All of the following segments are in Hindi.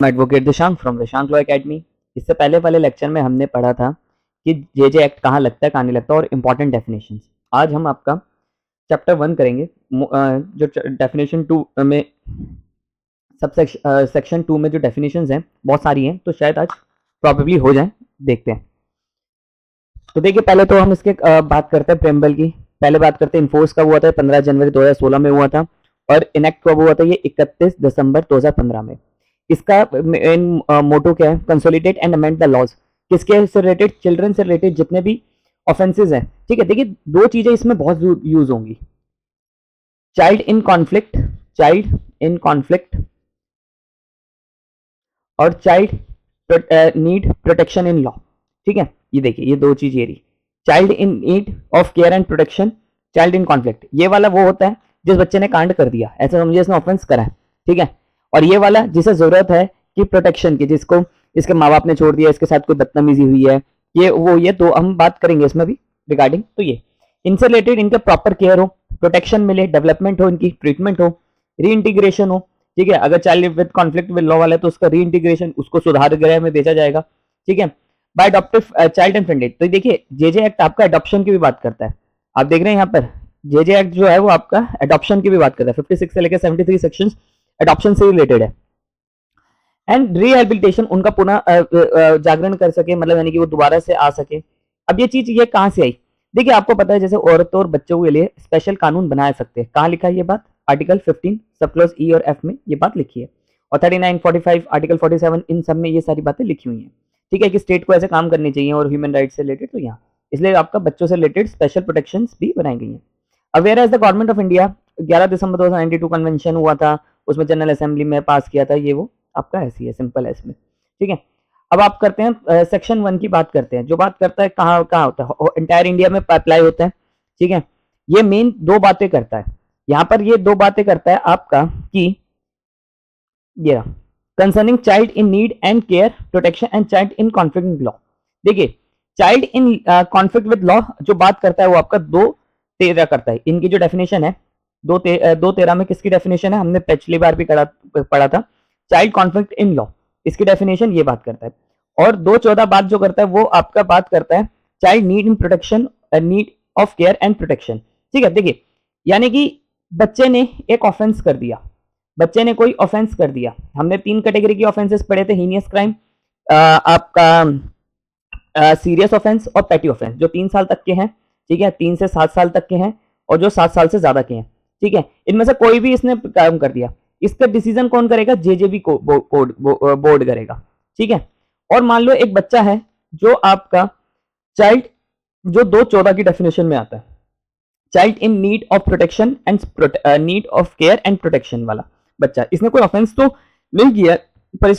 Advocate Dishank from Dishank law academy. इससे पहले वाले लेक्चर में हमने पढ़ा था कि जे एक्ट कहाँ लगता है, कहाँ नहीं लगता और इम्पॉर्टेंट डेफिनेशंस। आज हम आपका चैप्टर 1 करेंगे, जो डेफिनेशन 2 में सब सेक्शन 2 में जो डेफिनेशंस हैं बहुत सारी हैं, तो शायद आज प्रॉबेबली हो जाए, देखते हैं। तो देखिए, पहले तो हम इसके बात करते हैं प्रेम्बल की। पहले बात करते हैं इन्फोर्स कब हुआ था। 15 जनवरी 2016 में हुआ था। और इनेक्ट कब हुआ था, ये 31 दिसंबर 2015 में। इसका मेन मोटो क्या है, consolidate and amend the laws. किसके से रिलेटेड, चिल्ड्रन से रिलेटेड जितने भी ऑफेंसेस हैं। ठीक है, देखिए दो चीजें इसमें बहुत यूज होंगी, child in conflict, child in conflict और child need protection in law. ठीक है, ये देखिए ये दो चीज ये रही, child in need of care and protection, child in conflict. ये वाला वो होता है जिस बच्चे ने कांड कर दिया, ऐसा समझिए इसने ऑफेंस करा है। ठीक है, और ये वाला जिसे जरूरत है कि प्रोटेक्शन की, जिसको इसके माँ बाप ने छोड़ दिया, इसके साथ कोई बदतमीजी हुई है, ये तो हम बात करेंगे इसमें भी रिगार्डिंग। तो ये इनसे रिलेटेड इनका प्रॉपर केयर हो, प्रोटेक्शन मिले, डेवलपमेंट हो, इनकी ट्रीटमेंट हो, री इंटीग्रेशन हो। ठीक है, अगर child with conflict with law वाला है तो उसका री इंटीग्रेशन, उसको सुधार गृह में भेजा जाएगा। ठीक है, by adoptive child and friendly. तो देखिए जे एक्ट आपका अडॉप्शन की भी बात करता है। आप देख रहे हैं यहाँ पर जे एक्ट जो है वो आपका अडॉप्शन की भी बात करता है। 56 से लेकर 73 सेक्शंस अडॉप्शन से रिलेटेड है। एंड रिहेबिलिटेशन, उनका पुनः जागरण कर सके, मतलब यानी कि वो दोबारा से आ सके। अब ये चीज ये कहां से आई, देखिए आपको पता है जैसे औरतों और बच्चों के लिए स्पेशल कानून बना सकते हैं। कहाँ लिखा है ये बात, आर्टिकल 15 सब क्लॉज ई और एफ में ये बात लिखी है। और 39, 45, आर्टिकल 47 इन सब में ये सारी बातें लिखी हुई हैं। ठीक है, कि स्टेट को ऐसे काम करने चाहिए और ह्यूमन राइट से रिलेटेड, तो यहाँ इसलिए आपका बच्चों से रिलेटेड स्पेशल प्रोटेक्शन भी बनाई गई हैं। Aware as the government of India 11 दिसंबर 2092 कन्वेंशन हुआ था, उसमें जनरल असेंबली में पास किया था। ये वो आपका ऐसी है, सिंपल है इसमें। ठीक है, अब आप करते हैं सेक्शन 1 की बात करते हैं, जो बात करता है कहाँ कहाँ होता है, इंटायर इंडिया में अप्लाई होता है। ठीक है, ये मेन दो बातें करता है यहाँ पर, ये दो बातें करता है आपका कि ये concerning child in need and care protection and child in conflict with law. देखिए child in conflict with law जो बात करता है वो आपका 2:13 करता है। इनकी जो डेफिनेशन है 2:13 में किसकी डेफिनेशन है, हमने पिछली बार भी पढ़ा था, चाइल्ड कॉन्फ्लिक्ट इन लॉ, इसकी डेफिनेशन ये बात करता है। और 2:14 बात जो करता है वो आपका बात करता है child need in protection, need of care and protection. ठीक है, देखिए यानी कि बच्चे ने एक ऑफेंस कर दिया, बच्चे ने कोई ऑफेंस कर दिया। हमने 3 कैटेगरी की ऑफेंसेस पढ़े थे, हीनियस क्राइम, आपका सीरियस ऑफेंस और पेटी ऑफेंस, जो 3 साल तक के हैं। ठीक है, 3 से 7 साल तक के हैं और जो 7 साल से ज्यादा के हैं। ठीक है, इनमें से कोई भी इसने काम कर दिया, इसका डिसीजन कौन करेगा, जेजेबी को बोर्ड करेगा। ठीक है, और मान लो एक बच्चा है जो आपका चाइल्ड, जो 2:14 की डेफिनेशन में आता है, child in need of protection and need of care and protection वाला बच्चा, इसने कोई ऑफेंस तो नहीं किया पर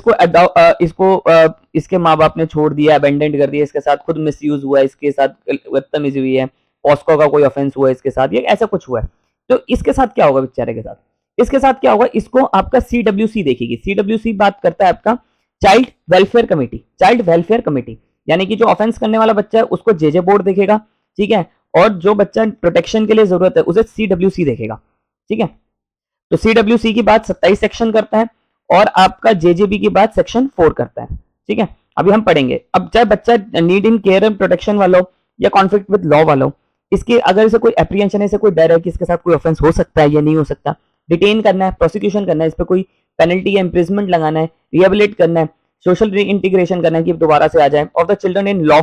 इसके माँ बाप ने छोड़ दिया, अबेंडेंट कर दिया, इसके साथ खुद मिसयूज हुआ है, इसके साथ बदतमीजी हुई है, पॉस्को का कोई ऑफेंस हुआ है इसके साथ, ये ऐसा कुछ हुआ है, तो इसके साथ क्या होगा बेचारे के साथ, इसके साथ क्या होगा, इसको आपका CWC देखेगी। CWC बात करता है आपका child welfare committee, child welfare committee, यानी कि जो ऑफेंस करने वाला बच्चा है उसको जेजे बोर्ड देखेगा। ठीक है, और जो बच्चा प्रोटेक्शन के लिए जरूरत है उसे CWC देखेगा। ठीक है, तो CWC की बात 27 सेक्शन करता है और आपका जेजेबी की बात सेक्शन 4 करता है। ठीक है, अभी हम पढ़ेंगे। अब चाहे बच्चा need in care and protection वाला हो या कॉन्फ्लिक्ट विद लॉ वाला हो, इसके अगर इसे कोई एप्रीहेंशन है, इसे कोई डर है कि इसके साथ कोई ऑफेंस हो सकता है या नहीं हो सकता, डिटेन करना है, प्रोसिक्यूशन करना है, इस पर कोई पेनल्टी या इंप्रिजमेंट लगाना है, रिहेबिलिट करना है, सोशल इंटीग्रेशन करना है कि दोबारा से आ जाए, of the children in law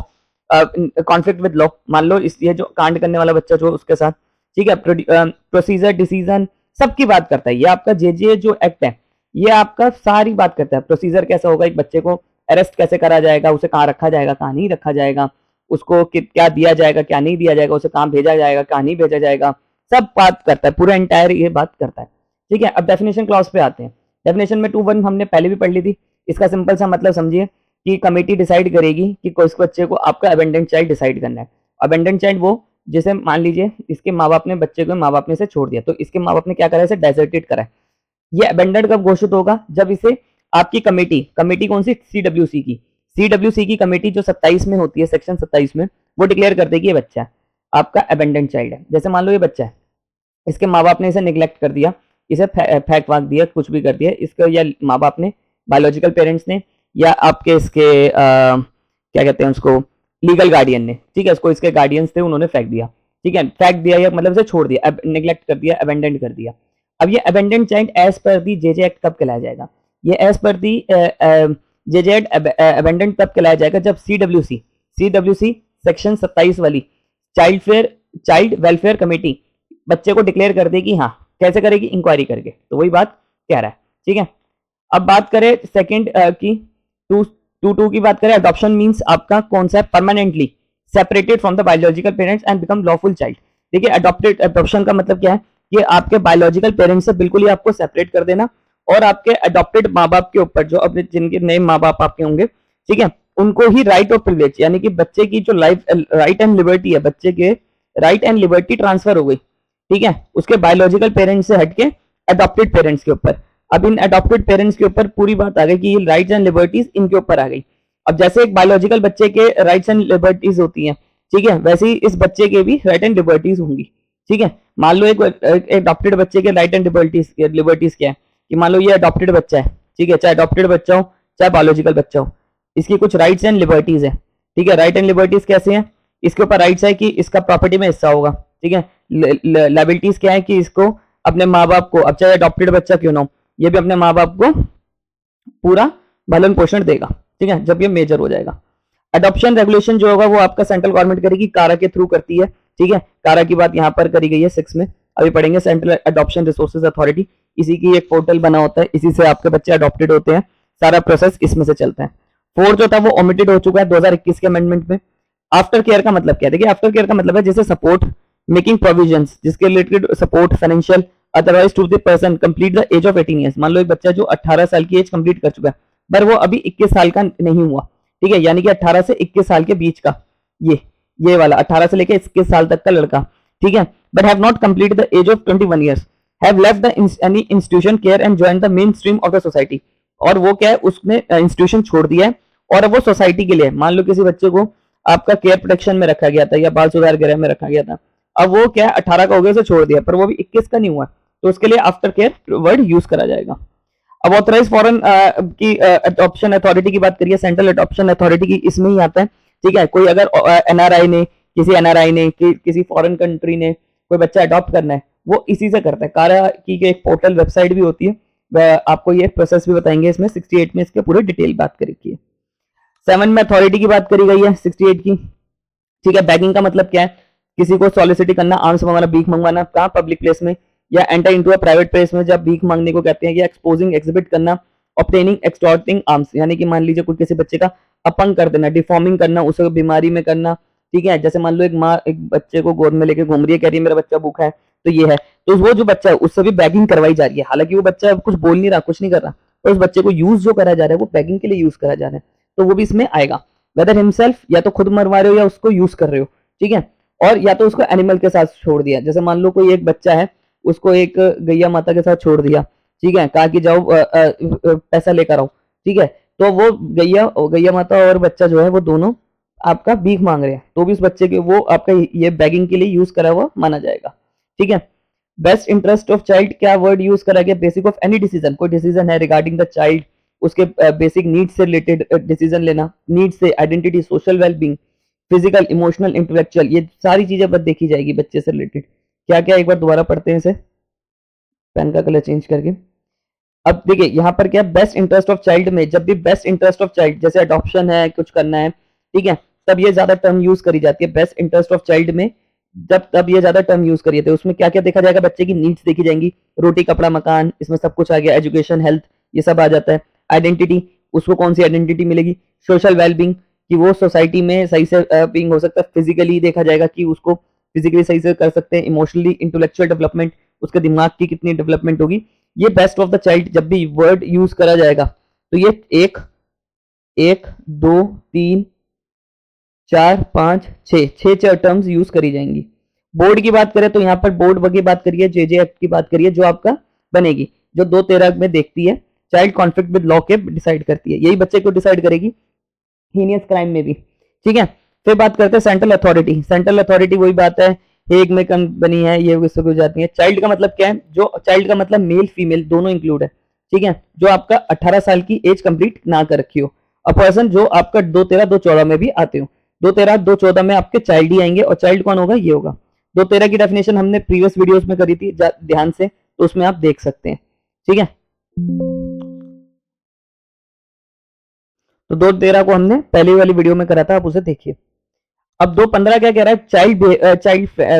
conflict with law, मान लो इस ये जो कांड करने वाला बच्चा जो उसके साथ। ठीक है, प्रोसीजर डिसीजन सबकी बात करता है। ये आपका जे जो एक्ट है ये आपका सारी बात करता है, प्रोसीजर कैसा होगा, एक बच्चे को अरेस्ट कैसे करा जाएगा, उसे कहाँ रखा जाएगा, कहाँ नहीं रखा जाएगा, उसको क्या दिया जाएगा, क्या नहीं दिया जाएगा, उसे कहाँ भेजा जाएगा, कहाँ नहीं भेजा जाएगा, सब बात करता है, पूरा एंटायर ये बात करता है। ठीक है, अब डेफिनेशन क्लॉज पे आते हैं। डेफिनेशन में 2:1 हमने पहले भी पढ़ ली थी। इसका सिंपल सा मतलब समझिए कि कमेटी डिसाइड करेगी कि किस बच्चे को आपका अबेंडेंट चाइल्ड डिसाइड करना है। अबेंडेंट चाइल्ड वो जैसे मान लीजिए इसके माँ बाप ने बच्चे को माँ बाप ने इसे छोड़ दिया, तो इसके माँ बाप ने क्या करा, इसे डेजर्टेड करा है। ये अबेंडेंट कब घोषित होगा, जब इसे आपकी कमेटी कौन सी, CWC की कमेटी जो 27 में होती है, सेक्शन 27 में, वो डिक्लेयर कर देगी ये बच्चा आपका अबेंडेंट चाइल्ड है। जैसे मान लो ये बच्चा है, इसके माँ बाप ने इसे निग्लेक्ट कर दिया, इसे फेंक वाक दिया, कुछ भी कर दिया, इसका या माँ बाप ने बायोलॉजिकल पेरेंट्स ने या आपके इसके क्या कहते हैं उसको, लीगल गार्डियन ने, ठीक है, उसको इसके गार्डियंस थे उन्होंने फेंक दिया, ठीक है, फेंक दिया या मतलब उसे छोड़ दिया, नेग्लेक्ट कर दिया, अबेंडेंट कर दिया। अब ये अबेंडेंट चाइल्ड एज पर दी जेजे एक्ट कब कहलाया जाएगा? ये एज पर दी जेजे एक्ट अबेंडेंट कब कहलाया जाएगा? जब सीडब्ल्यूसी सेक्शन 27 वाली चाइल्ड वेलफेयर कमेटी बच्चे को डिक्लेयर कर देगी। हाँ, कैसे करेगी? इंक्वायरी करके। तो वही बात कह रहा है, ठीक है। अब बात करें सेकंड की 2.2 की बात करें, अडॉप्शन मींस आपका कौन सा है? Permanently separated from the biological parents and become lawful child. देखिए, अडॉप्शन का मतलब क्या है? कि आपके बायोलॉजिकल पेरेंट्स से बिल्कुल ही आपको सेपरेट कर देना और आपके अडॉप्टेड माँ बाप के ऊपर, जो अपने जिनके नए माँ बाप आपके होंगे, ठीक है, उनको ही राइट ऑफ प्रिविलेज, यानी कि बच्चे की जो लाइफ राइट एंड लिबर्टी है, बच्चे के राइट एंड लिबर्टी ट्रांसफर हो गई, ठीक है, उसके बायोलॉजिकल पेरेंट्स से हटके अडॉप्टेड पेरेंट्स के ऊपर। अब इन अडॉप्टेड पेरेंट्स के ऊपर पूरी बात आ गई कि राइट्स एंड लिबर्टीज इनके ऊपर आ गई। अब जैसे एक बायोलॉजिकल बच्चे के राइट्स एंड लिबर्टीज होती हैं, ठीक है, वैसे ही इस बच्चे के भी राइट एंड लिबर्टीज होंगी, ठीक है। मान लो एक अडॉप्टेड बच्चे के राइट एंड लिबर्टीज क्या है कि मान लो ये अडॉप्टेड बच्चा है, ठीक है, चाहे अडॉप्टेड बच्चा हो चाहे बायोलॉजिकल बच्चा हो, इसकी कुछ राइट्स एंड लिबर्टीज है, ठीक है। राइट एंड लिबर्टीज कैसे हैं? इसके ऊपर राइट्स है कि इसका प्रॉपर्टी में हिस्सा होगा, ठीक है। लायबिलिटीज क्या है कि इसको अपने माँ बाप को, अब चाहे अडॉप्टेड बच्चा क्यों ना हो, ये भी अपने माँ बाप को पूरा भरण पोषण देगा, ठीक है, जब ये मेजर हो जाएगा। अडॉप्शन रेगुलेशन जो होगा वो आपका सेंट्रल गवर्नमेंट करेगी, कारा के थ्रू करती है, ठीक है। कारा की बात यहाँ पर करी गई है 6 में, अभी पढ़ेंगे। सेंट्रल अडॉप्शन रिसोर्सेज अथॉरिटी, इसी की एक पोर्टल बना होता है, इसी से आपके बच्चे अडॉप्टेड होते हैं, सारा प्रोसेस इसमें से चलता है। 4 जो था वो ओमिटेड हो चुका है 2021 के अमेंडमेंट में। आफ्टर केयर का मतलब क्या है? देखिए, आफ्टर केयर का मतलब है जैसे सपोर्ट, मेकिंग प्रोविजंस जिसके related support financial otherwise to the person complete the age of 18 years. मान लो एक बच्चा जो 18 साल की एज कंप्लीट कर चुका है पर वो अभी 21 साल का नहीं हुआ, ठीक है, यानी कि 18 से 21 साल के बीच का ये वाला 18 से लेकर 21 साल तक का लड़का, ठीक है, but have not complete the age of 21 years, have left the any institution care and join the mainstream of the society. और वो क्या है, उसने इंस्टीट्यूशन छोड़ दिया है और अब वो सोसाइटी के लिए, मान लो किसी बच्चे को आपका केयर प्रोटेक्शन में रखा गया था या बाल सुधार गृह में रखा गया था, अब वो क्या 18 का हो गया, उसे छोड़ दिया, पर वो भी 21 का नहीं हुआ, तो उसके लिए आफ्टर केयर वर्ड यूज करा जाएगा। अब ऑथराइज फॉरेन की अडॉप्शन अथॉरिटी की बात करिए, सेंट्रल अडॉप्शन अथॉरिटी की इसमें ही आता है, ठीक है। कोई अगर एनआरआई ने किसी फॉरेन कंट्री ने कोई बच्चा अडॉप्ट करना है, वो इसी से करता है। कारा की एक पोर्टल वेबसाइट भी होती है, वह आपको ये प्रोसेस भी बताएंगे, इसमें 68 में इसके पूरे डिटेल बात करी है। 7 में अथॉरिटी की बात करी गई है 68 की, ठीक है। बैगिंग का मतलब क्या है? किसी को सॉलिसिटी करना, आर्म्स मंगवाना, भीख मंगवाना, कहाँ? पब्लिक प्लेस में या enter into a private place में जब भीख मांगने को कहते हैं, या एक्सपोजिंग एग्जिबिट करना, ऑब्टेनिंग एक्सटॉर्टिंग आर्म्स, यानी कि मान लीजिए कोई किसी बच्चे का अपंग कर देना, डिफॉर्मिंग करना, उसे बीमारी में करना, ठीक है। जैसे मान लो एक माँ एक बच्चे को गोद में लेके घूम रही है, कह रही है मेरा बच्चा भूखा है, तो ये है, तो वो जो बच्चा है उससे भी बैगिंग करवाई जा रही है, हालांकि वो बच्चा कुछ बोल नहीं रहा, कुछ नहीं कर रहा, और उस बच्चे को यूज जो करा जा रहा है वो बैगिंग के लिए यूज करा जा रहा है, तो वो भी इसमें आएगा। वेदर हिमसेल्फ, या तो खुद मरवा रहे हो या उसको यूज कर रहे हो, ठीक है, और या तो उसको एनिमल के साथ छोड़ दिया, जैसे मान लो कोई एक बच्चा है उसको एक गैया माता के साथ छोड़ दिया, ठीक है, कहा कि जाओ पैसा लेकर आओ, ठीक है, तो वो गैया माता और बच्चा जो है वो दोनों आपका भीख मांग रहे हैं, तो भी उस बच्चे के वो आपका ये बैगिंग के लिए यूज करा हुआ माना जाएगा, ठीक है। बेस्ट इंटरेस्ट ऑफ चाइल्ड, क्या वर्ड यूज करा गया? बेसिक ऑफ एनी डिसीजन, कोई डिसीजन है रिगार्डिंग द चाइल्ड, उसके बेसिक नीड्स से रिलेटेड डिसीजन लेना, नीड्स से, identity, social wellbeing, physical, emotional, intellectual, ये सारी चीजें बस देखी जाएगी बच्चे से रिलेटेड। क्या क्या, एक बार दोबारा पढ़ते हैं इसे, पेन का कलर चेंज करके। अब देखिए यहाँ पर क्या, बेस्ट इंटरेस्ट ऑफ चाइल्ड में जब भी बेस्ट इंटरेस्ट ऑफ चाइल्ड, जैसे अडॉप्शन है, कुछ करना है, ठीक है, तब ये ज्यादा टर्म यूज करी जाती है। बेस्ट इंटरेस्ट ऑफ चाइल्ड में जब तब ये ज्यादा टर्म यूज करिए, तो उसमें क्या क्या देखा जाएगा? बच्चे की नीड्स देखी जाएंगी, रोटी कपड़ा मकान, इसमें सब कुछ आ गया, एजुकेशन हेल्थ, ये सब आ जाता है। आइडेंटिटी, उसको कौन सी आइडेंटिटी मिलेगी? सोशल वेलबींग, कि वो सोसाइटी में सही से बीइंग हो सकता है। फिजिकली देखा जाएगा कि उसको फिजिकली सही से कर सकते हैं। इमोशनली, इंटेलेक्चुअल डेवलपमेंट, उसके दिमाग की कितनी डेवलपमेंट होगी। ये बेस्ट ऑफ द चाइल्ड जब भी वर्ड यूज करा जाएगा तो ये 1 2 3 4 5 6 टर्म्स यूज करी जाएंगी। बोर्ड की बात करें तो यहाँ पर बोर्ड की बात करिए, जेजे एक्ट की बात करिए, जो आपका बनेगी, जो 213 में देखती है, चाइल्ड कॉन्फ्लिक्ट विद लॉ के डिसाइड करती है, यही बच्चे को डिसाइड करेगी हीनियस क्राइम में भी, ठीक है। फिर बात करते हैं सेंट्रल अथॉरिटी। सेंट्रल अथॉरिटी वही बात है, हेग में बनी है, ये हो जाती है। चाइल्ड का मतलब क्या है? जो चाइल्ड का मतलब मेल फीमेल दोनों इंक्लूड है, ठीक है, जो आपका 18 साल की एज कंप्लीट ना कर रखी हो। अ पर्सन जो आपका 213 214 में भी आते हो। 213 214 में आपके चाइल्ड ही आएंगे, और चाइल्ड कौन होगा, ये होगा। 213 की डेफिनेशन हमने प्रीवियस वीडियोस में करी थी ध्यान से, तो उसमें आप देख सकते हैं। ठीक है, तो 213 को हमने पहली वाली वीडियो में करा था, आप उसे देखिए। अब 215 क्या कह रहा है,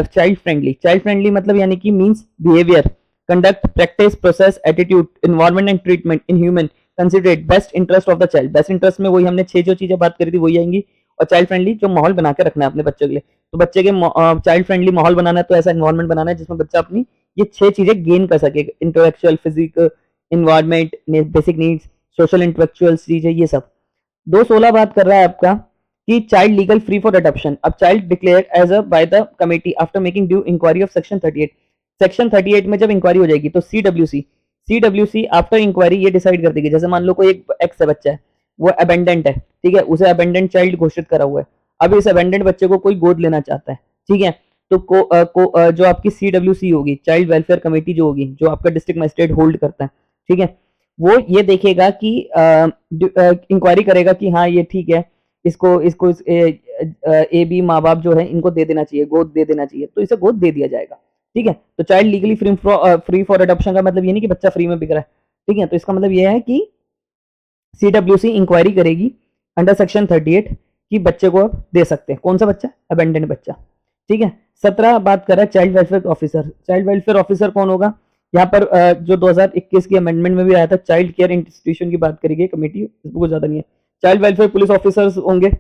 चाइल्ड फ्रेंडली मतलब यानी कि means behaviour, conduct, practice, process, attitude, environment and treatment in human considerate best interest of the child. Best interest में वही हमने 6 जो चीजें बात करी थी वही आएंगी। और चाइल्ड फ्रेंडली जो माहौल बना के रखना है अपने बच्चों के लिए, तो बच्चे के चाइल्ड फ्रेंडली माहौल बनाना है, तो ऐसा एनवायरनमेंट बनाना है जिसमें बच्चा अपनी ये 6 चीजें गेन कर सके, intellectual, physical, environment, basic needs, social intellectual चीजें, ये सब। 216 बात कर रहा है आपका कि child legal free for adoption. अब child declared as a by the committee after making due inquiry of section 38। Section 38 में जब इंक्वायरी हो जाएगी तो सीडब्ल्यूसी आफ्टर इंक्वायरी ये डिसाइड कर देगी, जैसे मान लो कोई एक एक्स बच्चा है, वो अबेंडेंट है, ठीक है, उसे अबेंडेंट चाइल्ड घोषित करा हुआ है। अब इस अबेंडेंट बच्चे को कोई गोद लेना चाहता है, ठीक है, तो जो आपकी सीडब्ल्यूसी होगी, चाइल्ड वेलफेयर कमेटी जो होगी, जो आपका डिस्ट्रिक्ट मजिस्ट्रेट होल्ड करता है, ठीक है, वो ये देखेगा कि इंक्वायरी करेगा कि हाँ ये ठीक है, इसको इसको इस ए बी माँ बाप जो है इनको दे देना चाहिए, गोद दे देना चाहिए, तो इसे गोद दे दिया जाएगा। ठीक है, तो child legally free for adoption का मतलब ये नहीं कि बच्चा फ्री में बिक रहा है। ठीक है, तो इसका मतलब ये है कि सीडब्ल्यूसी इंक्वायरी करेगी अंडर सेक्शन 38 कि बच्चे को अब दे सकते हैं। कौन सा बच्चा, अबेंडेंट बच्चा। ठीक है, 17 बात कर रहा है child welfare officer. Child welfare officer कौन होगा, यहाँ पर जो 2021 की अमेंडमेंट में भी आया था, चाइल्ड केयर इंस्टीट्यूशन की बात करी गई कमेटी, इसको ज्यादा नहीं है। चाइल्ड वेलफेयर पुलिस ऑफिसर्स होंगे,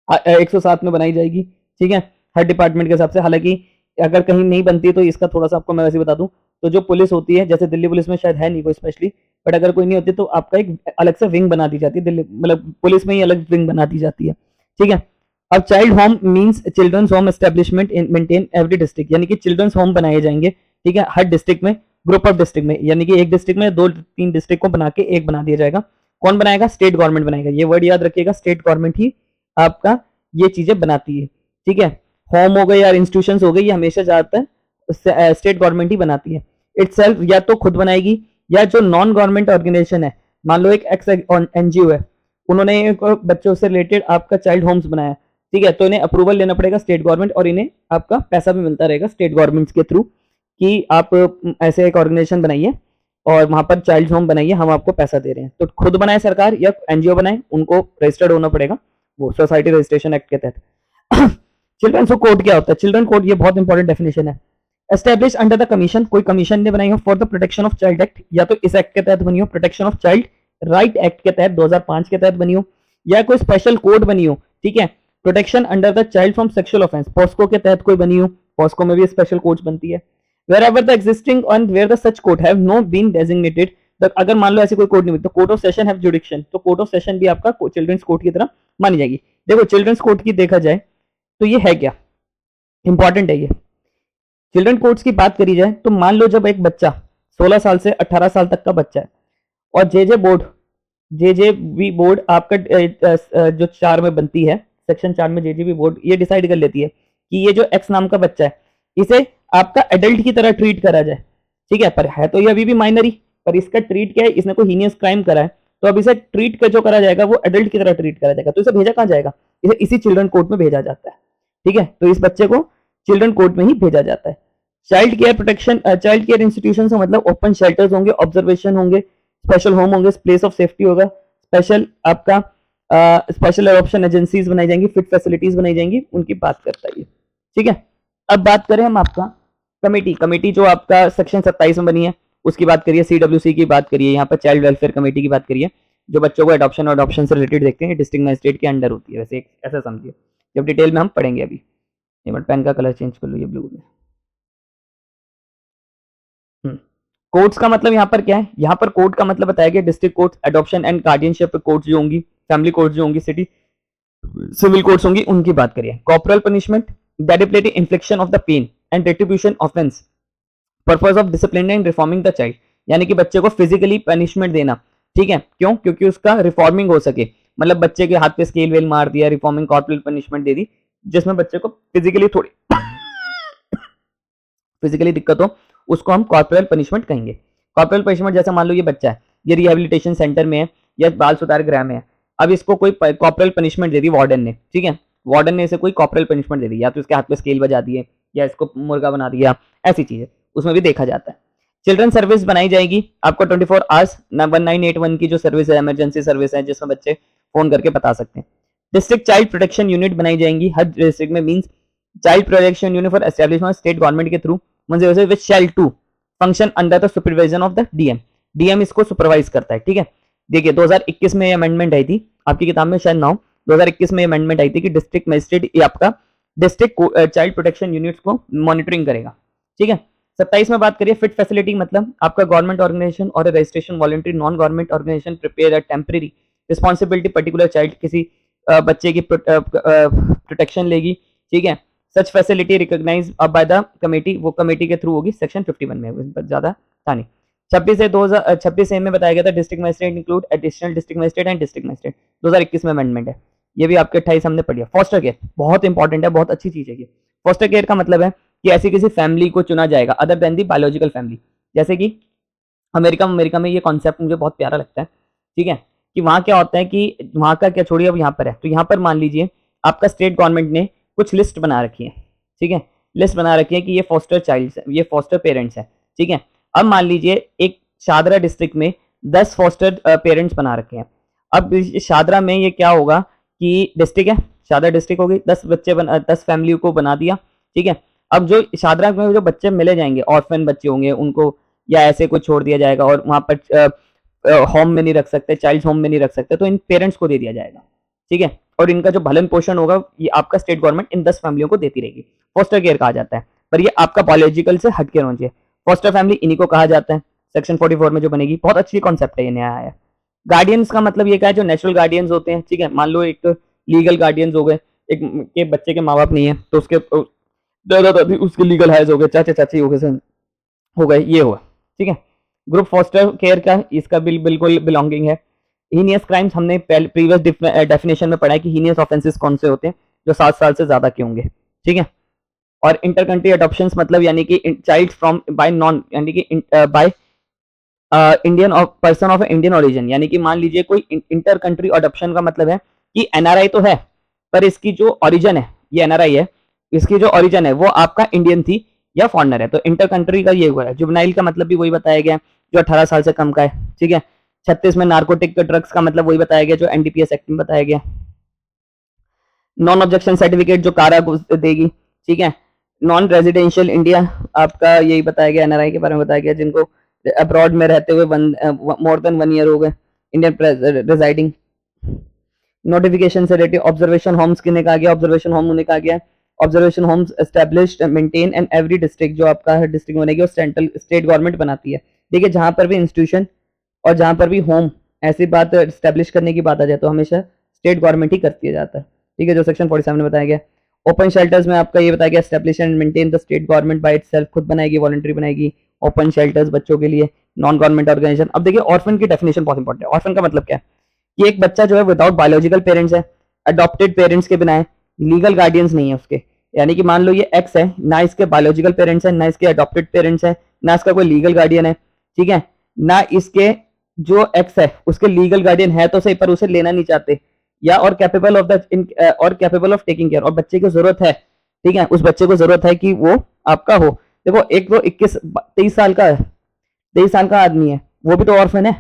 107 में बनाई जाएगी। ठीक है, हर डिपार्टमेंट के हिसाब से, हालांकि अगर कहीं नहीं बनती तो इसका थोड़ा सा आपको मैं वैसे बता दूं, तो जो पुलिस होती है, जैसे दिल्ली पुलिस में शायद है नहीं कोई स्पेशली, बट अगर कोई नहीं होती तो आपका एक अलग से विंग बना दी जाती है, दिल्ली मतलब पुलिस में ही अलग विंग बना दी जाती है। ठीक है, अब child home means children's home establishment maintain every district, यानी कि चिल्ड्रंस होम बनाए जाएंगे। ठीक है, हर डिस्ट्रिक्ट में, ग्रुप ऑफ डिस्ट्रिक्ट में, यानी कि एक डिस्ट्रिक्ट में 2-3 डिस्ट्रिक्ट को बना के एक बना दिया जाएगा। कौन बनाएगा, स्टेट गवर्नमेंट बनाएगा। ये वर्ड याद रखिएगा, स्टेट गवर्नमेंट ही आपका ये चीजें बनाती है। ठीक है, होम हो गए या इंस्टीट्यूशंस हो गए, ये हमेशा ज्यादातर स्टेट गवर्नमेंट ही बनाती है। इटसेल्फ या तो खुद बनाएगी, या जो नॉन गवर्नमेंट ऑर्गेनाइजेशन है, मान लो एक एक्स एनजीओ है, उन्होंने बच्चों से रिलेटेड आपका चाइल्ड होम्स बनाया, ठीक है, तो इन्हें अप्रूवल लेना पड़ेगा स्टेट गवर्नमेंट, और इन्हें आपका पैसा भी मिलता रहेगा स्टेट गवर्नमेंट के थ्रू कि आप ऐसे एक ऑर्गेनाइजेशन बनाइए और वहां पर चाइल्ड होम बनाइए, हम आपको पैसा दे रहे हैं। तो खुद बनाए सरकार या एनजीओ बनाए, उनको रजिस्टर्ड होना पड़ेगा वो सोसाइटी रजिस्ट्रेशन एक्ट के तहत। चिल्ड्रन कोड क्या होता है, चिल्ड्रन कोड ये बहुत इंपॉर्टेंट डेफिनेशन है। एस्टेब्लिश अंडर द कमीशन, कोई कमीशन ने बनाई हो for the protection of child act, या तो इस एक्ट के तहत बनी हो, protection of child right act के तहत 2005 के तहत बनी हो, या कोई स्पेशल कोड बनी हो। ठीक है, protection under the child from sexual offence, POCSO के तहत कोई बनी हो, पॉस्को में भी स्पेशल कोड्स बनती है। wherever the existing and where the such court have no been designated, अगर मान लो ऐसी कोई कोर्ट नहीं हुई तो कोर्ट ऑफ सेशन हैव जुडिक्शन, तो कोर्ट ऑफ सेशन भी आपका चिल्ड्रंस कोर्ट की तरह मानी जाएगी। देखो चिल्ड्रंस कोर्ट की देखा जाए तो ये है क्या, इंपॉर्टेंट है ये। चिल्ड्रन कोर्ट्स की बात करी जाए तो मान लो जब एक बच्चा 16 साल से 18 साल तक का बच्चा है, और जेजेबी बोर्ड आपका जो 4 में बनती है, सेक्शन 4 में जेजेबी बोर्ड ये डिसाइड कर लेती है कि ये जो एक्स नाम का बच्चा है, इसे आपका एडल्ट की तरह ट्रीट करा जाए। ठीक है, पर है तो ये अभी भी माइनर ही, पर इसका ट्रीट क्या है, इसने कोई हीनियस क्राइम करा है, तो अब इसे ट्रीट कर जो करा जाएगा वो एडल्ट की तरह ट्रीट करा जाएगा। तो इसे भेजा कहाँ जाएगा, इसे इसी चिल्ड्रन कोर्ट में भेजा जाता है। ठीक है, तो इस बच्चे को चिल्ड्रन कोर्ट में ही भेजा जाता है। Child care protection, child care institution से मतलब ओपन शेल्टर्स होंगे, ऑब्जर्वेशन होंगे, स्पेशल होम होंगे, प्लेस ऑफ सेफ्टी होगा, स्पेशल आपका स्पेशल एडॉप्शन एजेंसीज बनाई जाएंगी, फिट फैसिलिटीज बनाई जाएंगी, उनकी बात करता है ये। ठीक है, अब बात करें हम आपका कमेटी जो आपका सेक्शन 27 में बनी है उसकी बात करिए, सीडब्ल्यूसी की बात करिए, यहाँ पर चाइल्ड वेलफेयर कमेटी की बात करिए, जो बच्चों को एडॉप्शन और अडॉप्शन से रिलेटेड देखते हैं, डिस्ट्रिक्ट मजिस्ट्रेट के अंडर होती है। वैसे ऐसा समझिए, जब डिटेल में हम पढ़ेंगे। अभी पेन का कलर चेंज कर लो, ये ब्लू में। कोर्ट्स का मतलब यहाँ पर क्या है, यहाँ पर कोर्ट का मतलब बताया गया district court, adoption and guardianship courts जो होंगी, फैमिली कोर्ट्स जो होंगी, सिटी सिविल कोर्ट्स होंगी, उनकी बात करिए। Corporal punishment, deliberate infliction of the pain and retribution offence, purpose of discipline and reforming the child, यानी कि बच्चे को फिजिकली पनिशमेंट देना। ठीक है, क्यों, क्योंकि उसका रिफॉर्मिंग हो सके, मतलब बच्चे के हाथ पे स्केल वेल मार दिया, रिफॉर्मिंग कॉर्पोरल पनिशमेंट दे दी, जिसमें बच्चे को फिजिकली थोड़ी फिजिकली दिक्कत हो, उसको हम कॉर्पोरल पनिशमेंट कहेंगे। कॉर्पोरल पनिशमेंट जैसे मान लो ये बच्चा है, ये रिहेबिलिटेशन सेंटर में है या बाल सुधार गृह में है, अब इसको कोई कॉर्पोरल पनिशमेंट दे दी वार्डन ने, ठीक है, वार्डन ने इसे कोई कॉर्पोरल पनिशमेंट दे दी, या तो इसके हाथ पे स्केल बजा दिए या इसको मुर्गा बना दिया, ऐसी चीजें उसमें भी देखा जाता है। चिल्ड्रन सर्विस बनाई जाएगी आपको 24 आवर्स 1981 की जो सर्विस है, इमरजेंसी सर्विस है जिसमें बच्चे फोन करके बता सकते हैं। डिस्ट्रिक्ट चाइल्ड प्रोटेक्शन यूनिट बनाई जाएंगी हर डिस्ट्रिक्ट में, means child protection unit for establishment state government के through which shall to function under the supervision of the DM. DM इसको सुपरवाइज करता है, ठीक है। देखिए 2021 में अमेंडमेंट आई थी, आपकी किताब में शायद ना हो, 2021 में अमेंडमेंट आई थी कि डिस्ट्रिक्ट मजिस्ट्रेट ये आपका डिस्ट्रिक्ट चाइल्ड प्रोटेक्शन यूनिट्स को मॉनिटरिंग करेगा, ठीक है। 27 में बात करिए फिट फैसिलिटी, मतलब आपका गवर्नमेंट ऑर्गेनाइजेशन और registration voluntary non government organisation prepare a temporary responsibility particular child, किसी बच्चे की प्रोटेक्शन लेगी, ठीक है। Such facility recognise by the committee, वो कमेटी के थ्रू होगी, सेक्शन 51 में, ज्यादा था नहीं। 26 में बताया गया था district magistrate include additional district magistrate and district magistrate, 2021 में अमेंडमेंट है, ये भी आपके 28 हमने पढ़ लिया। फॉस्टर केयर बहुत इंपॉर्टेंट है, बहुत अच्छी चीज है ये। फॉस्टर केयर का मतलब है कि ऐसी किसी फैमिली को चुना जाएगा other than the biological family, जैसे कि अमेरिका में ये कॉन्सेप्ट मुझे बहुत प्यारा लगता है, ठीक है, कि वहां क्या होता है कि वहां का क्या छोड़िए, अब यहाँ पर है, तो यहाँ पर मान लीजिए आपका स्टेट गवर्नमेंट ने कुछ लिस्ट बना रखी है, ठीक है, लिस्ट बना रखी है कि ये फॉस्टर चाइल्ड है, ये फॉस्टर पेरेंट्स है, ठीक है। अब मान लीजिए एक शादरा डिस्ट्रिक्ट में 10 फॉस्टर पेरेंट्स बना रखे हैं। अब शादरा में ये क्या होगा कि डिस्ट्रिक्ट है, शादरा डिस्ट्रिक्ट होगी, 10 फैमिली को बना दिया, ठीक है। अब जो शादरा में जो बच्चे मिले जाएंगे, ऑर्फन बच्चे होंगे, उनको या ऐसे कुछ छोड़ दिया जाएगा और वहां पर होम में नहीं रख सकते, चाइल्ड होम में नहीं रख सकते, तो इन पेरेंट्स को दे दिया जाएगा, ठीक है। और इनका जो भलन पोषण होगा ये आपका स्टेट गवर्नमेंट इन 10 फैमिलियों को देती रहेगी, फॉस्टर केयर कहा जाता है, पर ये आपका बायोलॉजिकल से हटके होना चाहिए। फॉस्टर फैमिली इन्हीं को कहा जाता है, सेक्शन 44 में जो बनेगी, बहुत अच्छी कॉन्सेप्ट है, ये नया आया है। गार्डियंस का मतलब ये क्या है, जो नेचुरल गार्डियंस होते हैं, ठीक है, मान लो एक लीगल गार्डियंस हो गए, एक के बच्चे के माँ बाप नहीं है तो उसके दादा दादी उसके लीगल हाइज हो गए, चाचा चाची हो गए, हो गए, ये हुआ, ठीक है। ग्रुप फॉस्टर केयर का इसका बिल्कुल बिलोंगिंग है। हीनियस क्राइम्स हमने प्रीवियस डेफिनेशन में पढ़ा है कि हीनियस ऑफेंसेस कौन से होते हैं, जो 7 साल से ज्यादा के होंगे, ठीक है। और इंटर कंट्री अडॉप्शंस मतलब यानी कि चाइल्ड फ्रॉम बाय नॉन यानी कि by Indian person of Indian origin, यानी कि मान लीजिए कोई इंटर कंट्री अडॉप्शन का मतलब है कि एनआरआई तो है पर इसकी जो ओरिजिन है, ये एनआरआई है, इसकी जो ओरिजिन है वो आपका इंडियन थी या फॉरनर है, तो इंटर कंट्री का ये हुआ है। जुवेनाइल का मतलब भी वही बताया गया जो 18 साल से कम का है, ठीक है। 36 में नार्कोटिक ड्रग्स का मतलब वही बताया गया जो एनडीपीएस एक्ट में बताया गया। नॉन ऑब्जेक्शन सर्टिफिकेट जो कारा देगी, ठीक है। नॉन रेजिडेंशियल इंडिया आपका यही बताया गया, एनआरआई के बारे में बताया गया जिनको अब्रॉड में रहते हुए मोर देन 1 ईयर हो गए इंडियन रिजाइडिंग। नोटिफिकेशन से रिलेटेड ऑब्जर्वेशन होम्स किन्हें कहा गया, ऑब्जर्वेशन होम उन्हें कहा गया। Observation homes established maintain and every district, जो आपका हर डिस्ट्रिक्ट बनेगी और सेंट्रल स्टेट गवर्नमेंट बनाती है। देखिए जहां पर भी इंस्टीट्यूशन और जहां पर भी होम ऐसी बात एस्टैब्लिश करने की बात आ जाए तो हमेशा स्टेट गवर्नमेंट ही करती है जाता है, ठीक है, जो सेक्शन 47 में बताया गया। ओपन शेल्टर्स में आपका ये बताया गया establish and maintain the state government by itself, खुद बनाएगी, वॉलंटरी बनाएगी ओपन शेल्टर्स बच्चों के लिए। नॉन गवर्नमेंट ऑर्गेनाइजेशन, अब देखिए ऑर्फन की डेफिनेशन बहुत इंपॉर्टेंट है। ऑर्फन का मतलब क्या है कि एक बच्चा जो है विदाउट बायोलॉजिकल पेरेंट्स है, अडॉप्टेड पेरेंट्स के बिना है, लीगल गार्डियंस नहीं है उसके, यानी कि मान लो ये एक्स है, ना इसके बायोलॉजिकल पेरेंट्स है, ना इसके अडॉप्टेड पेरेंट्स है, ना इसका कोई लीगल गार्डियन है, ठीक है, ना इसके जो एक्स है उसके लीगल गार्डियन है तो सही पर उसे लेना नहीं चाहते, या और कैपेबल ऑफ द और कैपेबल ऑफ टेकिंग केयर, और बच्चे की जरूरत है, ठीक है, उस बच्चे को जरूरत है कि वो आपका हो। देखो एक तो 23 साल का 23 साल का आदमी है, वो भी तो ऑर्फन है,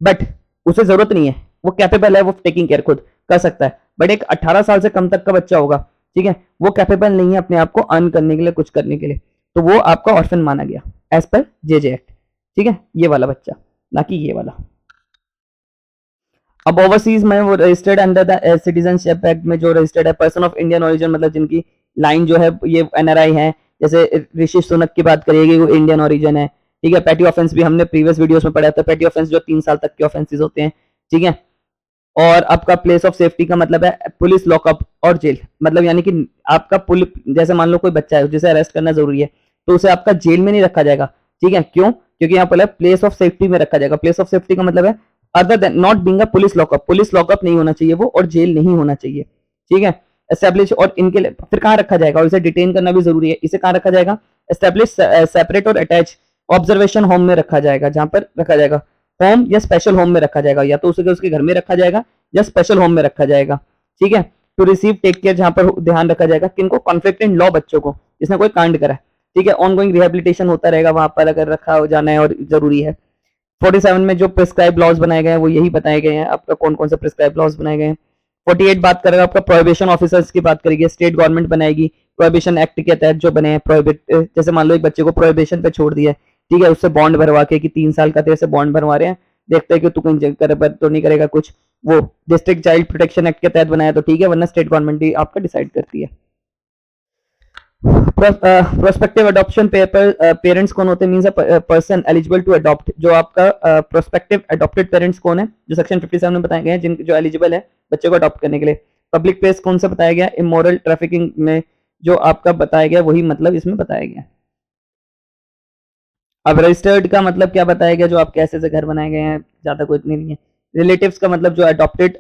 बट उसे जरूरत नहीं है, वो कैपेबल है, वो टेकिंग केयर खुद कर सकता है। बट एक 18 साल से कम तक का बच्चा होगा, ठीक है, वो कैपेबल नहीं है अपने आप को अर्न करने के लिए, कुछ करने के लिए, तो वो आपका ऑर्फन माना गया एज पर जेजे एक्ट, ठीक है, ये वाला बच्चा, ना कि ये वाला। अब ओवरसीज में वो registered under the citizenship act में जो रजिस्टर्ड है पर्सन ऑफ इंडियन ओरिजिन, मतलब जिनकी लाइन जो है ये एनआरआई है, जैसे ऋषि सुनक की बात करिएगी वो इंडियन ओरिजिन है, ठीक है। पेटी ऑफेंस भी हमने प्रीवियस वीडियोस में पढ़ा था, पेटी ऑफेंस जो 3 साल तक के ऑफेंसेस होते हैं, ठीक है। और आपका प्लेस ऑफ सेफ्टी का मतलब है पुलिस लॉकअप और जेल, मतलब यानी कि आपका जैसे मान लो कोई बच्चा है जिसे अरेस्ट करना जरूरी है तो उसे आपका जेल में नहीं रखा जाएगा, ठीक है, क्यों, क्योंकि यहाँ पर प्लेस ऑफ सेफ्टी में रखा जाएगा। प्लेस ऑफ सेफ्टी का मतलब है other than not being a police lockup नहीं होना चाहिए वो, और जेल नहीं होना चाहिए, ठीक है। एस्टैब्लिश, और इनके लिए फिर कहाँ रखा जाएगा, और इसे डिटेन करना भी जरूरी है, इसे कहाँ रखा जाएगा, एस्टैब्लिश, सेपरेट और अटैच ऑब्जर्वेशन होम में रखा जाएगा, जहां पर रखा जाएगा होम या स्पेशल होम में रखा जाएगा, या तो उसके घर में रखा जाएगा या स्पेशल होम में रखा जाएगा, ठीक है। टू रिसीव टेक केयर, जहां पर ध्यान रखा जाएगा किनको, कॉन्फ्लिक्ट इन लॉ बच्चों को जिसने कोई कांड करा है, ठीक है। ऑनगोइंग रिहेबिलिटेशन होता रहेगा वहां पर अगर रखा हो जाना है और जरूरी है। 47 में जो प्रिस्क्राइब लॉज बनाए गए हैं वो यही बताए गए हैं आपका कौन कौन से प्रिस्क्राइब लॉज बनाए गए हैं। 48 बात करेगा आपका प्रोहिबिशन ऑफिसर्स की बात करेगी, स्टेट गवर्नमेंट बनाएगी प्रोहिबिशन एक्ट के तहत जो बने हैं प्रोहिबिट, जैसे मान लो एक बच्चे को प्रोहिबिशन पे छोड़ दिया है, ठीक है, उससे बॉन्ड भरवा के कि 3 साल का तेरे से बॉन्ड भरवा रहे हैं, देखते हैं कि तू कहीं तो नहीं करेगा कुछ, वो डिस्ट्रिक्ट चाइल्ड प्रोटेक्शन एक्ट के तहत बनाया तो ठीक है, वरना स्टेट गवर्नमेंट ही आपका डिसाइड करती है। प्रोस्पेक्टिव अडॉप्शन पेरेंट्स कौन होते हैं, means a person eligible to adopt, जो आपका प्रोस्पेक्टिव अडॉप्टेड पेरेंट्स कौन है, जो सेक्शन 57 में बताए गए हैं, जिन जो एलिजिबल है बच्चे को अडॉप्ट करने के लिए। पब्लिक प्लेस कौन सा बताया गया, इमोरल ट्रैफिकिंग में जो आपका बताया गया वही मतलब इसमें बताया गया। अब रजिस्टर्ड का मतलब क्या बताया गया, जो आपके ऐसे घर बनाए गए हैं, ज्यादा कोई इतनी नहीं है। रिलेटिव्स का मतलब जो adopted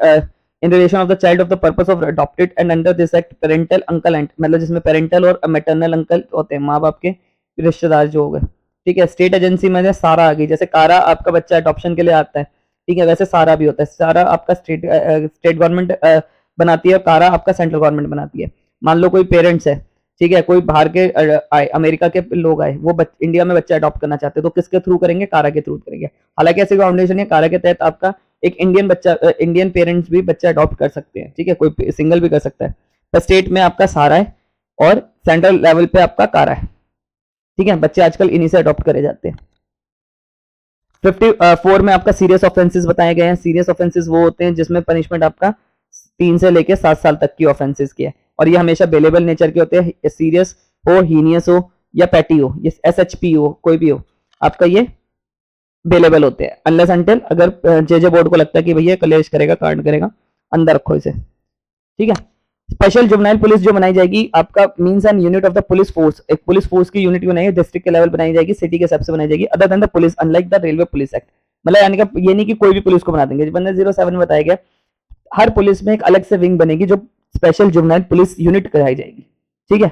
in relation of the child of the purpose of adopted and under this act parental uncle aunt, मतलब जिसमें पेरेंटल और मैटरनल अंकल होते हैं, माँ बाप के रिश्तेदार जो हो गए, ठीक है। स्टेट एजेंसी में सारा आ गई, जैसे कारा आपका बच्चा अडॉप्शन के लिए आता है, ठीक है, वैसे सारा भी होता है। सारा आपका स्टेट गवर्नमेंट बनाती है और कारा आपका सेंट्रल गवर्नमेंट बनाती है। मान लो कोई पेरेंट्स है, ठीक है, कोई बाहर के आए, अमेरिका के लोग आए, वो इंडिया में बच्चा अडॉप्ट करना चाहते हैं तो किसके थ्रू करेंगे, कारा के थ्रू करेंगे। हालांकि ऐसी फाउंडेशन है, कारा के तहत आपका एक इंडियन बच्चा, इंडियन पेरेंट्स भी बच्चा अडॉप्ट कर सकते हैं, ठीक है, कोई सिंगल भी कर सकता है। तो स्टेट में आपका सारा है और सेंट्रल लेवल पे आपका कारा है, ठीक है, बच्चे आजकल इन्हीं से अडॉप्ट करे जाते हैं। 54 में आपका सीरियस ऑफेंसेस बताए गए हैं। सीरियस ऑफेंसेस वो होते हैं जिसमें पनिशमेंट आपका 3 से लेकर 7 साल तक की ऑफेंसेस की है, और ये हमेशा बेलेबल नेचर के होते हैं, सीरियस हो, हीनियस हो या पैटी हो, ये SHP हो, कोई भी हो, आपका ये बेलेबल होते हैं। अनलेस अनटिल अगर जे बोर्ड को लगता है कि भैया कलेश करेगा, कांड करेगा, अंदर रखो इसे, ठीक है। स्पेशल जुवेनाइल पुलिस जो बनाई जाएगी आपका means an unit of the police force, एक पुलिस फोर्स की यूनिट बनाई है, डिस्ट्रिक्ट के लेवल बनाई जाएगी, सिटी के हिसाब से बनाई जाएगी, other than the police unlike the railway police act. मतलब यानी कि ये नहीं कि कोई भी पुलिस को बना देंगे, 07 में बताया गया हर पुलिस में एक अलग से विंग बनेगी जो स्पेशल जुवेनाइल पुलिस यूनिट कराई जाएगी, ठीक है।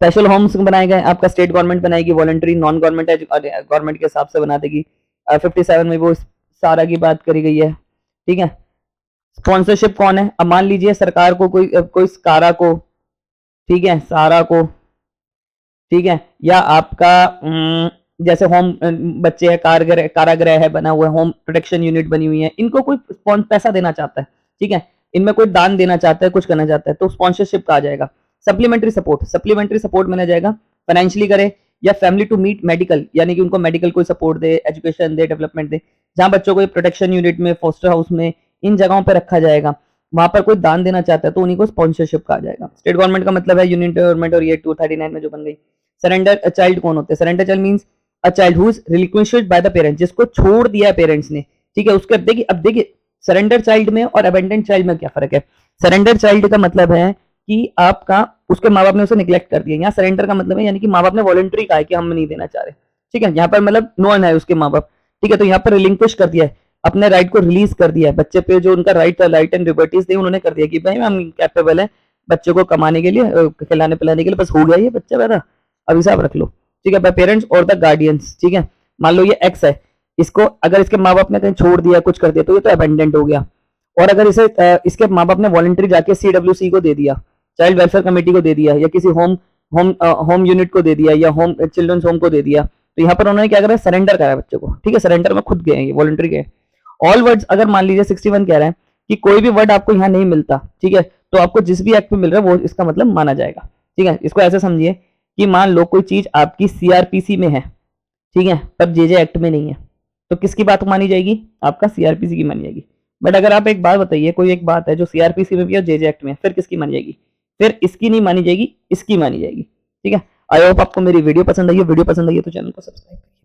स्पेशल होम्स बनाए गए, आपका स्टेट गवर्नमेंट बनाएगी, वॉलंटरी नॉन गवर्नमेंट है गवर्नमेंट के हिसाब से बना देगी। 57 में वो सारा की बात करी गई है, ठीक है। स्पॉन्सरशिप कौन है, अब मान लीजिए सरकार को कोई कारा को, ठीक है, सारा को, ठीक है, या आपका जैसे होम बच्चे है, कारागृह है बना हुआ है, होम प्रोटेक्शन यूनिट बनी हुई है, इनको कोई पैसा देना चाहता है, ठीक है, इनमें कोई दान देना चाहता है, कुछ करना चाहता है, तो स्पॉन्सरशिप का आ जाएगा। सप्लीमेंट्री सपोर्ट माना जाएगा, फाइनेंशियली करे या फैमिली टू मीट मेडिकल, यानी कि उनको मेडिकल कोई सपोर्ट दे, एजुकेशन दे, डेवलपमेंट दे, जहां बच्चों को प्रोटेक्शन यूनिट में, फोस्टर हाउस में, इन जगहों पर रखा जाएगा, वहां पर कोई दान देना चाहता है तो उन्हीं को स्पॉन्सरशिप कहा जाएगा। स्टेट गवर्नमेंट का मतलब है यूनियन गवर्नमेंट, और ये 239 में जो बन गई। सरेंडर चाइल्ड कौन होते हैं, surrender child means a child who is relinquished by the parents, जिसको छोड़ दिया है पेरेंट्स ने, ठीक है, उसके अब देखिए सरेंडर चाइल्ड में और अबेंडेंट चाइल्ड में क्या फर्क है। सरेंडर चाइल्ड का मतलब है कि आपका उसके माँ बाप ने उसे निग्लेक्ट कर दिया, यहाँ सरेंडर का मतलब है यानी कि माँ बाप ने वॉलंटरी कहा है कि हम नहीं देना चाह रहे, ठीक है, यहाँ पर मतलब नॉन है उसके माँ बाप, ठीक है, तो यहाँ पर रिलिंक्विश कर दिया है, अपने राइट को रिलीज कर दिया है, बच्चे पे जो उनका राइट एंड लिबर्टीज थी उन्होंने कर दिया कि भाई हम कैपेबल है बच्चे को कमाने के लिए, खिलाने पिलाने के लिए, बस हो गया ये बच्चा पैदा, अब हिसाब रख लो, ठीक है, बाय पेरेंट्स और द गार्डियंस, ठीक है। मान लो ये एक्स है, इसको अगर इसके माँ बाप ने कहीं छोड़ दिया, कुछ कर दिया, तो ये तो अबेंडेंट हो गया, और अगर इसे इसके माँ बाप ने वॉलंटरी जाके CWC को दे दिया, चाइल्ड वेलफेयर कमेटी को दे दिया, या किसी होम यूनिट को दे दिया, या होम चिल्ड्रंस होम को दे दिया, तो यहाँ पर उन्होंने क्या करा, सरेंडर करा बच्चे को, ठीक है, सरेंडर में खुद गए, वॉलंटरी गए। ऑल वर्ड्स, अगर मान लीजिए 61 कह रहा है कि कोई भी वर्ड आपको यहाँ नहीं मिलता, ठीक है, तो आपको जिस भी एक्ट में मिल रहा है वो इसका मतलब माना जाएगा, ठीक है। इसको ऐसे समझिए कि मान लो कोई चीज आपकी CRPC में है, ठीक है, पर JJ एक्ट में नहीं है, तो किसकी बात मानी जाएगी, आपका CRPC की मानी जाएगी। बट अगर आप एक बात बताइए, कोई एक बात है जो CRPC में भी है, JJ एक्ट में, फिर किसकी मानी जाएगी, फिर इसकी नहीं मानी जाएगी, इसकी मानी जाएगी, ठीक है। आई होप आपको मेरी वीडियो पसंद आई है, वीडियो पसंद आई है तो चैनल को सब्सक्राइब करिए।